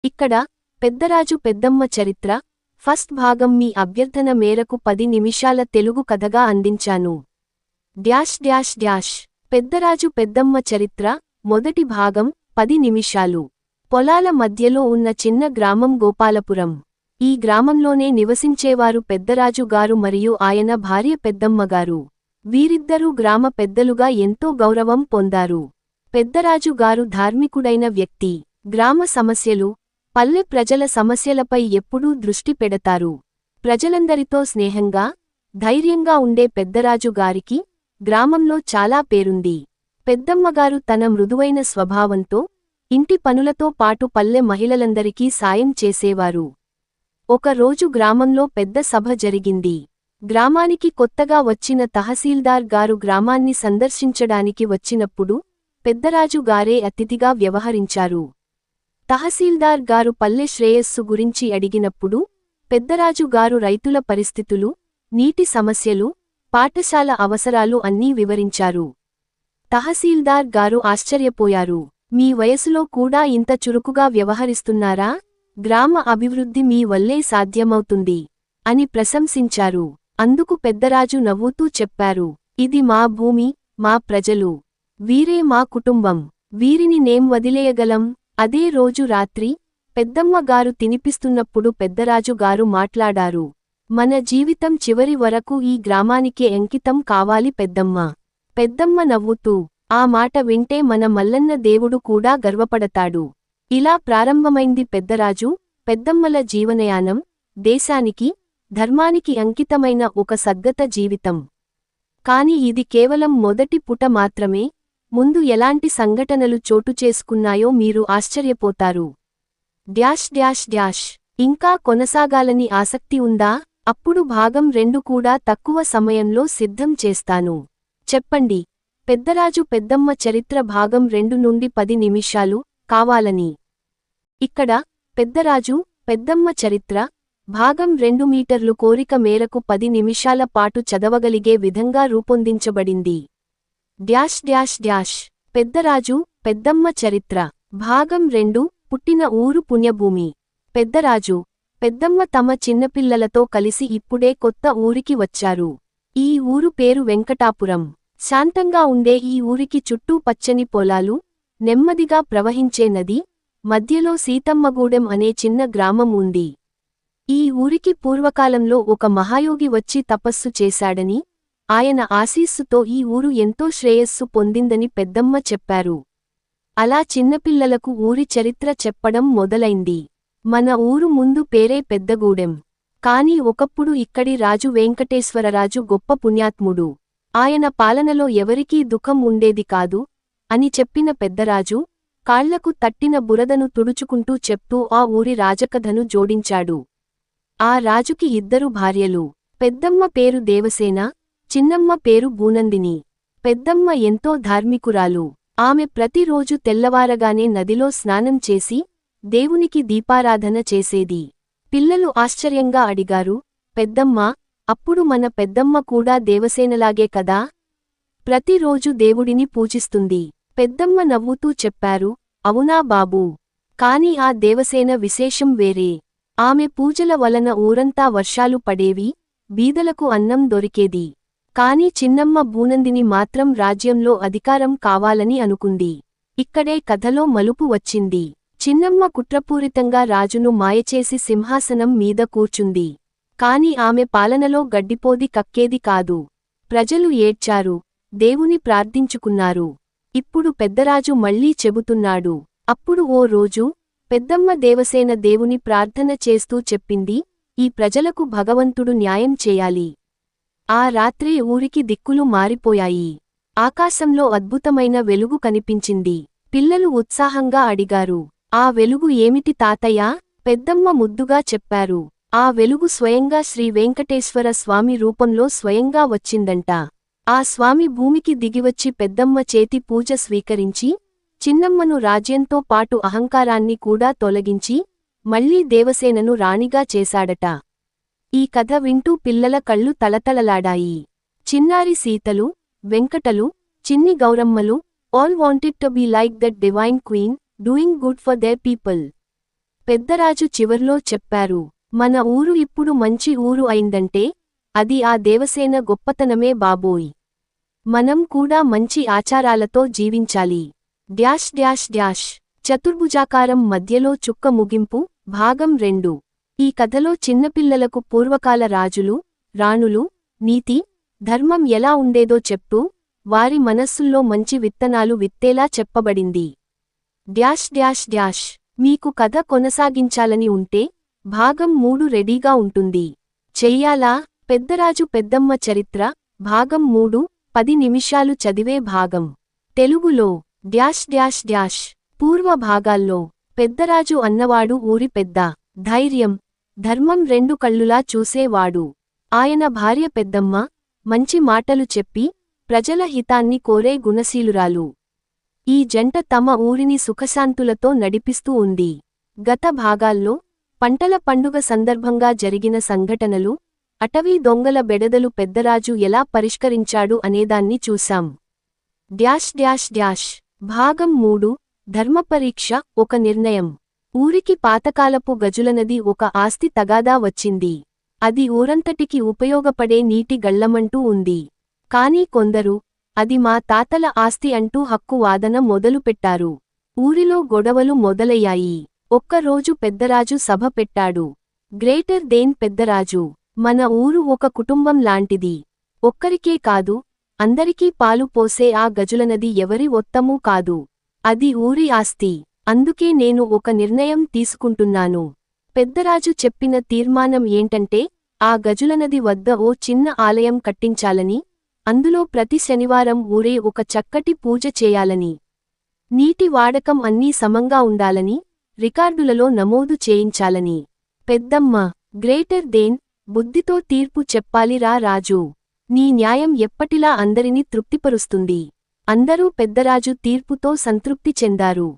ఇక్కడ పెద్దరాజు పెద్దమ్మ చరిత్ర ఫస్ట్ భాగం మీ అభ్యర్థన మేరకు 10 నిమిషాల తెలుగు కథగా అందించాను. పెద్దరాజు పెద్దమ్మ చరిత్ర మొదటి భాగం 10 నిమిషాలు. పొలాల మధ్యలో ఉన్న చిన్న గ్రామం గోపాలపురం. ఈ గ్రామంలోనే నివసించేవారు పెద్దరాజు గారు మరియు ఆయన భార్య పెద్దమ్మగారు. వీరిద్దరూ గ్రామ పెద్దలుగా ఎంతో గౌరవం పొందారు. పెద్దరాజు గారు ధార్మికుడైన వ్యక్తి. గ్రామ సమస్యలు, పల్లె ప్రజల సమస్యలపై ఎప్పుడూ దృష్టి పెడతారు. ప్రజలందరితో స్నేహంగా, ధైర్యంగా ఉండే పెద్దరాజు గారికి గ్రామంలో చాలా పేరుంది. పెద్దమ్మగారు తన మృదువైన స్వభావంతో ఇంటి పనులతో పాటు పల్లె మహిళలందరికీ సాయం చేసేవారు. ఒకరోజు గ్రామంలో పెద్ద సభ జరిగింది. గ్రామానికి కొత్తగా వచ్చిన తహసీల్దార్ గారు గ్రామాన్ని సందర్శించడానికి వచ్చినప్పుడు పెద్దరాజు గారే అతిథిగా వ్యవహరించారు. తహసీల్దార్ గారు పల్లె శ్రేయస్సు గురించి అడిగినప్పుడు పెద్దరాజు గారు రైతుల పరిస్థితులు, నీటి సమస్యలు, పాఠశాల అవసరాలు అన్నీ వివరించారు. తహసీల్దార్ గారు ఆశ్చర్యపోయారు. మీ వయసులో కూడా ఇంత చురుకుగా వ్యవహరిస్తున్నారా? గ్రామ అభివృద్ధి మీ వల్లే సాధ్యమవుతుంది అని ప్రశంసించారు. అందుకు పెద్దరాజు నవ్వుతూ చెప్పారు, ఇది మా భూమి, మా ప్రజలు. వీరే మా కుటుంబం. వీరిని నేం వదిలేయగలం? అదే రోజు రాత్రి పెద్దమ్మ గారు తినిపిస్తున్నప్పుడు పెద్దరాజు గారు మాట్లాడారు. మన జీవితం చివరి వరకు ఈ గ్రామానికే అంకితం కావాలి పెద్దమ్మ. పెద్దమ్మ నవ్వుతూ, ఆ మాట వింటే మన మల్లన్న దేవుడు కూడా గర్వపడతాడు. ఇలా ప్రారంభమైంది పెద్దరాజు పెద్దమ్మల జీవనయానం. దేశానికి, ధర్మానికి అంకితమైన ఒక సద్గత జీవితం. కాని ఇది కేవలం మొదటి పుట మాత్రమే. ముందు ఎలాంటి సంఘటనలు చోటుచేసుకున్నాయో మీరు ఆశ్చర్యపోతారు. ఇంకా కొనసాగాలని ఆసక్తి ఉందా? అప్పుడు భాగం 2 కూడా తక్కువ సమయంలో సిద్ధం చేస్తాను. చెప్పండి. పెద్దరాజు పెద్దమ్మ చరిత్ర భాగం 2 నుండి 10 నిమిషాలు కావాలని. ఇక్కడ పెద్దరాజు పెద్దమ్మ చరిత్ర భాగం 2 మీటర్లు కోరిక మేరకు 10 నిమిషాల పాటు చదవగలిగే విధంగా రూపొందించబడింది. పెద్దరాజు పెద్దమ్మ చరిత్ర భాగం 2 పుట్టిన ఊరు పుణ్యభూమి. పెద్దరాజు పెద్దమ్మ తమ చిన్నపిల్లలతో కలిసి ఇప్పుడే కొత్త ఊరికి వచ్చారు. ఈ ఊరు పేరు వెంకటాపురం. శాంతంగా ఉండే ఈ ఊరికి చుట్టూ పచ్చని పొలాలు, నెమ్మదిగా ప్రవహించే నది, మధ్యలో సీతమ్మగూడెం అనే చిన్న గ్రామం ఉంది. ఈ ఊరికి పూర్వకాలంలో ఒక మహాయోగి వచ్చి తపస్సు చేశాడని, ఆయన ఆశీస్సుతో ఈ ఊరు ఎంతో శ్రేయస్సు పొందిందని పెద్దమ్మ చెప్పారు. అలా చిన్నపిల్లలకు ఊరి చరిత్ర చెప్పడం మొదలైంది. మన ఊరు ముందు పేరే పెద్దగూడెం. కాని ఒకప్పుడు ఇక్కడి రాజు వెంకటేశ్వరరాజు గొప్ప పుణ్యాత్ముడు. ఆయన పాలనలో ఎవరికీ దుఃఖం ఉండేది కాదు అని చెప్పిన పెద్దరాజు కాళ్లకు తట్టిన బురదను తుడుచుకుంటూ చెప్తూ ఆ ఊరి రాజకథను జోడించాడు. ఆ రాజుకి 2 భార్యలు. పెద్దమ్మ పేరు దేవసేన, చిన్నమ్మ పేరు భూనందిని. పెద్దమ్మ ఎంతో ధార్మికురాలు. ఆమె ప్రతిరోజు తెల్లవారగానే నదిలో స్నానం చేసి దేవునికి దీపారాధన చేసేది. పిల్లలు ఆశ్చర్యంగా అడిగారు, పెద్దమ్మా, అప్పుడు మన పెద్దమ్మ కూడా దేవసేనలాగే కదా? ప్రతిరోజు దేవుడిని పూజిస్తుంది. పెద్దమ్మ నవ్వుతూ చెప్పారు, అవునా బాబూ. కాని ఆ దేవసేన విశేషం వేరే. ఆమె పూజల వలన ఊరంతా వర్షాలు పడేవి, బీదలకు అన్నం దొరికేది. కాని చిన్నమ్మ భూనందిని మాత్రం రాజ్యంలో అధికారం కావాలని అనుకుంది. ఇక్కడే కథలో మలుపు వచ్చింది. చిన్నమ్మ కుట్రపూరితంగా రాజును మాయచేసి సింహాసనం మీద కూర్చుంది. కాని ఆమె పాలనలో గడ్డిపోది కక్కేది కాదు. ప్రజలు ఏడ్చారు, దేవుని ప్రార్థించుకున్నారు. ఇప్పుడు పెద్దరాజు మళ్లీ చెబుతున్నాడు. అప్పుడు ఓ రోజు పెద్దమ్మ దేవసేన దేవుని ప్రార్థన చేస్తూ చెప్పింది, ఈ ప్రజలకు భగవంతుడు న్యాయం చేయాలి. ఆ రాత్రే ఊరికి దిక్కులు మారిపోయాయి. ఆకాశంలో అద్భుతమైన వెలుగు కనిపించింది. పిల్లలు ఉత్సాహంగా అడిగారు, ఆ వెలుగు ఏమిటి తాతయ్యా? పెద్దమ్మ ముద్దుగా చెప్పారు, ఆ వెలుగు స్వయంగా శ్రీ వెంకటేశ్వర స్వామి రూపంలో స్వయంగా వచ్చిందంట. ఆ స్వామి భూమికి దిగివచ్చి పెద్దమ్మ చేతి పూజ స్వీకరించి చిన్నమ్మను రాజ్యంతో పాటు అహంకారాన్ని కూడా తొలగించి మళ్లీ దేవసేనను రాణిగా చేశాడట. ఈ కథ వింటూ పిల్లల కళ్ళు తళతళలాడాయి. చిన్నారి సీతలు, వెంకటలు, చిన్ని గౌరమ్మలు all wanted to be like that divine queen, doing good for their people. Peddaraju చివర్లో చెప్పారు. మన ఊరు ఇప్పుడు మంచి ఊరు అయిందంటే అది ఆ దేవసేన గొప్పతనమే బాబోయ్. మనం కూడా మంచి ఆచారాలతో జీవించాలి. Dash dash dash. చతుర్భుజాకారం మధ్యలో చుక్క ముగింపు. భాగం 2. ఈ కథలో చిన్నపిల్లలకు పూర్వకాల రాజులు, రాణులు, నీతి, ధర్మం ఎలా ఉండేదో చెప్తూ వారి మనస్సుల్లో మంచి విత్తనాలు విత్తేలా చెప్పబడింది. Dash dash dash. మీకు కథ కొనసాగించాలని ఉంటే భాగం 3 రెడీగా ఉంటుంది. చెయ్యాలా? పెద్దరాజు పెద్దమ్మ చరిత్ర భాగం 3 10 నిమిషాలు చదివే భాగం. తెలుగులో డ్యాష్ డ్యాష్ డ్యాష్. పూర్వ భాగాల్లో పెద్దరాజు అన్నవాడు ఊరి పెద్ద. ధైర్యం, ధర్మం రెండు కళ్ళులా చూసేవాడు. ఆయన భార్య పెద్దమ్మ మంచి మాటలు చెప్పి ప్రజల హితాన్ని కోరే గుణశీలురాలు. ఈ జంట తమ ఊరిని సుఖశాంతులతో నడిపిస్తూ ఉంది. గత భాగాల్లో పంటల పండుగ సందర్భంగా జరిగిన సంఘటనలు, అటవీ దొంగల బెడదలు పెద్దరాజు ఎలా పరిష్కరించాడు అనేదాన్ని చూశాం. Dash dash dash. భాగం 3 ధర్మపరీక్ష ఒక నిర్ణయం. ఊరికి పాతకాలపు గజులనది ఒక ఆస్తి తగాదా వచ్చింది. అది ఊరంతటికి ఉపయోగపడే నీటి గళ్లమంటూ ఉంది. కానీ కొందరు అది మా తాతల ఆస్తి అంటూ హక్కు వాదన మొదలుపెట్టారు. ఊరిలో గొడవలు మొదలయ్యాయి. ఒక్కరోజు పెద్దరాజు సభ పెట్టాడు. గ్రేటర్ దేన్ పెద్దరాజు, మన ఊరు ఒక కుటుంబం లాంటిది. ఒక్కరికే కాదు, అందరికీ పాలు పోసే ఆ గజులనది ఎవరి ఒత్తమూ కాదు. అది ఊరి ఆస్తి. అందుకే నేను ఒక నిర్ణయం తీసుకుంటున్నాను. పెద్దరాజు చెప్పిన తీర్మానం ఏంటంటే ఆ గజులనది వద్ద ఓ చిన్న ఆలయం కట్టించాలని, అందులో ప్రతి శనివారం ఊరే ఒక చక్కటి పూజ చేయాలని, నీటి వాడకం అన్నీ సమంగా ఉండాలని రికార్డులలో నమోదు చేయించాలని. పెద్దమ్మ గ్రేటర్ దేన్ బుద్ధితో తీర్పు చెప్పాలిరా రాజూ. నీ న్యాయం ఎప్పటిలా అందరినీ తృప్తిపరుస్తుంది. అందరూ పెద్దరాజు తీర్పుతో సంతృప్తి చెందారు.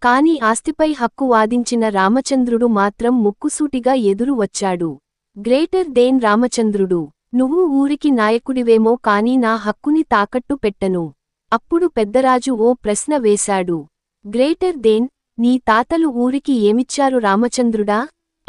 కాని ఆస్తిపై హక్కు వాదించిన రామచంద్రుడు మాత్రం ముక్కుసూటిగా ఎదురు వచ్చాడు. గ్రేటర్ దేన్ రామచంద్రుడు, నువ్వు ఊరికి నాయకుడివేమో కాని నా హక్కుని తాకట్టు పెట్టను. అప్పుడు పెద్దరాజు ఓ ప్రశ్న వేశాడు. గ్రేటర్ దేన్, నీ తాతలు ఊరికి ఏమిచ్చారు రామచంద్రుడా?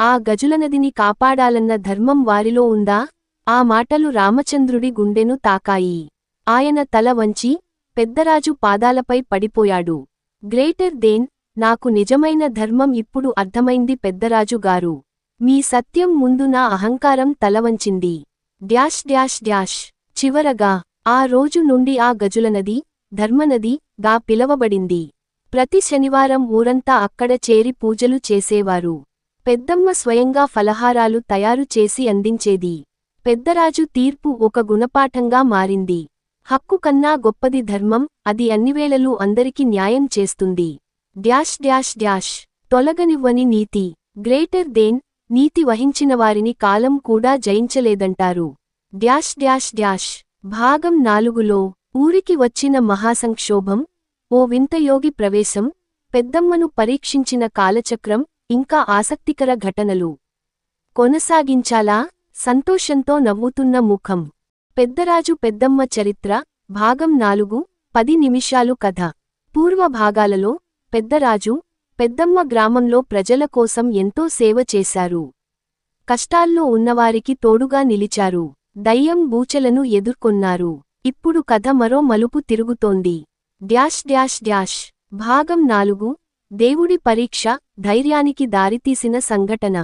ఆ గజులనదిని కాపాడాలన్న ధర్మం వారిలో ఉందా? ఆ మాటలు రామచంద్రుడి గుండెను తాకాయి. ఆయన తల వంచి పెద్దరాజు పాదాలపై పడిపోయాడు. గ్రేటర్ దేన్, నాకు నిజమైన ధర్మం ఇప్పుడు అర్థమైంది పెద్దరాజు గారు. మీ సత్యం ముందు నా అహంకారం తలవంచింది. Dash dash dash. చివరగా ఆ రోజు నుండి ఆ గజులనది ధర్మనది గా పిలవబడింది. ప్రతి శనివారం ఊరంతా అక్కడ చేరి పూజలు చేసేవారు. పెద్దమ్మ స్వయంగా ఫలహారాలు తయారు చేసి అందించేది. పెద్దరాజు తీర్పు ఒక గుణపాఠంగా మారింది. హక్కు కన్నా గొప్పది ధర్మం, అది అన్నివేళలూ అందరికి న్యాయం చేస్తుంది. Dash dash dash. తొలగనివ్వని నీతి. గ్రేటర్ దేన్, నీతి వహించినవారిని కాలం కూడా జయించలేదంటారు. Dash dash dash. భాగం 4లో ఊరికి వచ్చిన మహాసంక్షోభం, ఓ వింతయోగి ప్రవేశం, పెద్దమ్మను పరీక్షించిన కాలచక్రం, ఇంకా ఆసక్తికర ఘటనలు. కొనసాగించాలా? సంతోషంతో నవ్వుతున్న ముఖం. పెద్దరాజు పెద్దమ్మ చరిత్ర భాగం 4 10 నిమిషాలు కథ. పూర్వ భాగాలలో పెద్దరాజు, పెద్దమ్మ గ్రామంలో ప్రజల కోసం ఎంతో సేవ చేశారు. కష్టాల్లో ఉన్నవారికి తోడుగా నిలిచారు. దయ్యం బూచలను ఎదుర్కొన్నారు. ఇప్పుడు కథ మరో మలుపు తిరుగుతోంది. Dash dash dash. భాగం 4 దేవుడి పరీక్ష, ధైర్యానికి దారితీసిన సంఘటన.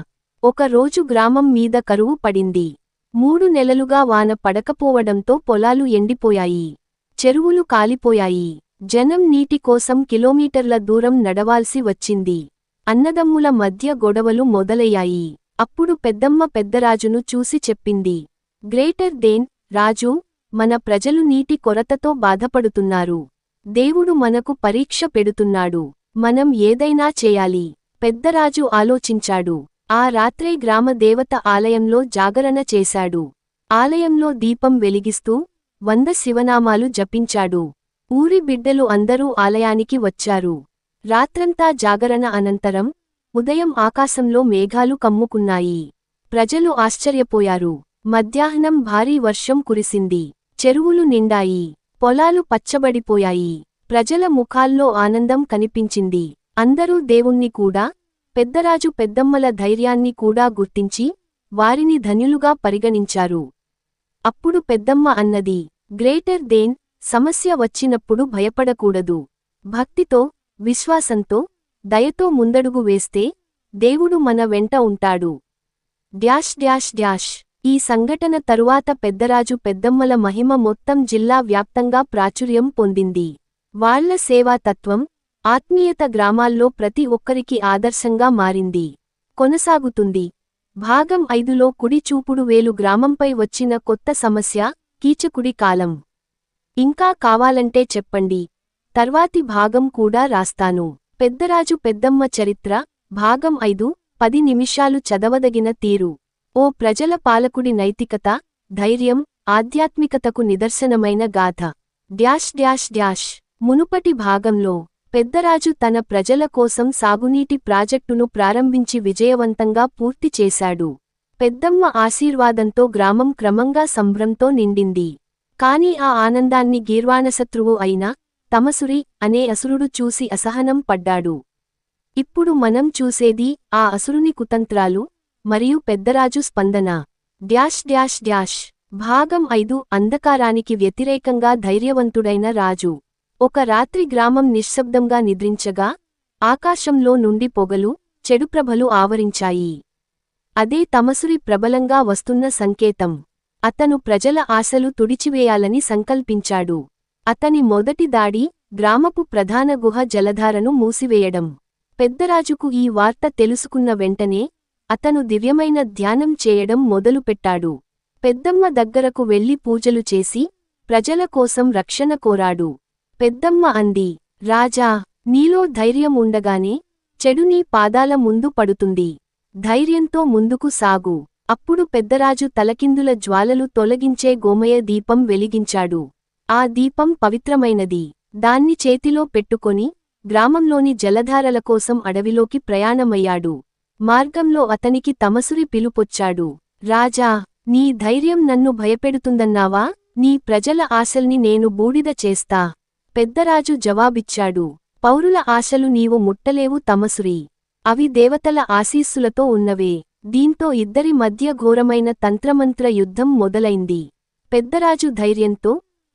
ఒక రోజు గ్రామం మీద కరువు పడింది. 3 నెలలుగా వాన పడకపోవడంతో పొలాలు ఎండిపోయాయి. చెరువులు కాలిపోయాయి. జనం నీటి కోసం కిలోమీటర్ల దూరం నడవాల్సి వచ్చింది. అన్నదమ్ముల మధ్య గొడవలు మొదలయ్యాయి. అప్పుడు పెద్దమ్మ పెద్దరాజును చూసి చెప్పింది. గ్రేటర్ దేన్ రాజూ, మన ప్రజలు నీటి కొరతతో బాధపడుతున్నారు. దేవుడు మనకు పరీక్ష పెడుతున్నాడు. మనం ఏదైనా చేయాలి. పెద్దరాజు ఆలోచించాడు. ఆ రాత్రే గ్రామ దేవత ఆలయంలో జాగరణ చేశాడు. ఆలయంలో దీపం వెలిగిస్తూ 100 శివనామాలు జపించాడు. ఊరి బిడ్డలు అందరూ ఆలయానికి వచ్చారు. రాత్రంతా జాగరణ అనంతరం ఉదయం ఆకాశంలో మేఘాలు కమ్ముకున్నాయి. ప్రజలు ఆశ్చర్యపోయారు. మధ్యాహ్నం భారీ వర్షం కురిసింది. చెరువులు నిండాయి. పొలాలు పచ్చబడిపోయాయి. ప్రజల ముఖాల్లో ఆనందం కనిపించింది. అందరూ దేవుణ్ణి కూడా పెద్దరాజు పెద్దమ్మల ధైర్యాన్ని కూడా గుర్తించి వారిని ధన్యులుగా పరిగణించారు. అప్పుడు పెద్దమ్మ అన్నది, గ్రేటర్ దేన్ సమస్య వచ్చినప్పుడు భయపడకూడదు. భక్తితో, విశ్వాసంతో, దయతో ముందడుగు వేస్తే దేవుడు మన వెంట ఉంటాడు. Dash dash dash. ఈ సంఘటన తరువాత పెద్దరాజు పెద్దమ్మల మహిమ మొత్తం జిల్లా వ్యాప్తంగా ప్రాచుర్యం పొందింది. వాళ్ల సేవాతత్వం, ఆత్మీయత గ్రామాల్లో ప్రతి ఒక్కరికి ఆదర్శంగా మారింది. కొనసాగుతుంది. భాగం 5లో కుడి చూపుడు వేలు గ్రామంపై వచ్చిన కొత్త సమస్య, కీచకుడి కాలం. ఇంకా కావాలంటే చెప్పండి, తర్వాతి భాగం కూడా రాస్తాను. పెద్దరాజు పెద్దమ్మ చరిత్ర, భాగం 5, 10 నిమిషాలు చదవదగిన తీరు. ఓ ప్రజల పాలకుడి నైతికత, ధైర్యం, ఆధ్యాత్మికతకు నిదర్శనమైన గాథ. Dash dash dash. మునుపటి భాగంలో పెద్దరాజు తన ప్రజల కోసం సాగునీటి ప్రాజెక్టును ప్రారంభించి విజయవంతంగా పూర్తి చేశాడు. పెద్దమ్మ ఆశీర్వాదంతో గ్రామం క్రమంగా సంభ్రంతో నిండింది. కాని ఆ ఆనందాన్ని గీర్వాణశత్రువు అయిన తమసురి అనే అసురుడు చూసి అసహనం పడ్డాడు. ఇప్పుడు మనం చూసేది ఆ అసురుని కుతంత్రాలు మరియు పెద్దరాజు స్పందన. Dash dash dash. భాగం 5 అంధకారానికి వ్యతిరేకంగా ధైర్యవంతుడైన రాజు. ఒక రాత్రి గ్రామం నిశ్శబ్దంగా నిద్రించగా ఆకాశంలో నుండి పొగలు, చెడుప్రభలు ఆవరించాయి. అదే తమసురి ప్రబలంగా వస్తున్న సంకేతం. అతను ప్రజల ఆశలు తుడిచివేయాలని సంకల్పించాడు. అతని మొదటి దాడి, గ్రామపు ప్రధాన గుహ జలధారను మూసివేయడం. పెద్దరాజుకు ఈ వార్త తెలుసుకున్న వెంటనే అతను దివ్యమైన ధ్యానం చేయడం మొదలుపెట్టాడు. పెద్దమ్మ దగ్గరకు వెళ్లి పూజలు చేసి ప్రజల కోసం రక్షణ కోరాడు. పెద్దమ్మ అంది, రాజా, నీలో ధైర్యం ఉండగానే చెడు నీ పాదాల ముందు పడుతుంది. ధైర్యంతో ముందుకు సాగు. అప్పుడు పెద్దరాజు తలకిందుల జ్వాలలు తొలగించే గోమయ దీపం వెలిగించాడు. ఆ దీపం పవిత్రమైనది. దాన్ని చేతిలో పెట్టుకొని గ్రామంలోని జలధారల కోసం అడవిలోకి ప్రయాణమయ్యాడు. మార్గంలో అతనికి తమసురి పిలుపొచ్చాడు. రాజా, నీ ధైర్యం నన్ను భయపెడుతుందన్నావా? నీ ప్రజల ఆశల్ని నేను బూడిద చేస్తా. పెద్దరాజు జవాబిచ్చాడు, పౌరుల ఆశలు నీవు ముట్టలేవు తమసురి. అవి దేవతల ఆశీస్సులతో ఉన్నవే. దీంతో ఇద్దరి మధ్య ఘోరమైన తంత్రమంత్ర యుద్ధం మొదలైంది. పెద్దరాజు ధైర్యంతో,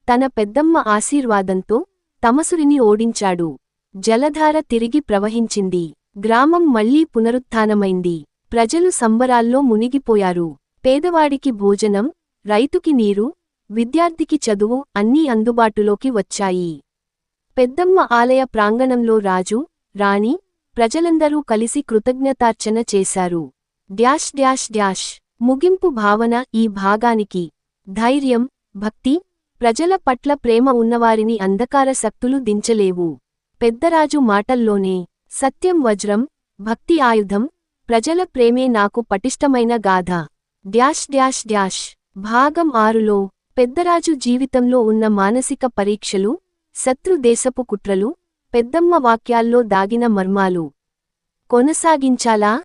తన పెద్దమ్మ ఆశీర్వాదంతో తమసురిని ఓడించాడు. జలధార తిరిగి ప్రవహించింది. గ్రామం మళ్లీ పునరుత్థానమైంది. ప్రజలు సంబరాల్లో మునిగిపోయారు. పేదవాడికి భోజనం, రైతుకి నీరు, విద్యార్థికి చదువు అన్నీ అందుబాటులోకి వచ్చాయి. పెద్దమ్మ ఆలయ ప్రాంగణంలో రాజు, రాణి, ప్రజలందరూ కలిసి కృతజ్ఞతార్చన చేశారు. Dash dash dash. ముగింపు భావన ఈ భాగానికి. ధైర్యం, భక్తి, ప్రజల పట్ల ప్రేమ ఉన్నవారిని అంధకార శక్తులు దించలేవు. పెద్దరాజు మాటల్లోనే సత్యం వజ్రం, భక్తి ఆయుధం, ప్రజల ప్రేమే నాకు పటిష్టమైన గాథ. Dash dash dash. భాగం 6లో పెద్దరాజు జీవితంలో ఉన్న మానసిక పరీక్షలు, శత్రు దేశపు కుట్రలు, పెద్దమ్మ వాక్యాల్లో దాగిన మర్మాలు. కొనసాగించాలా?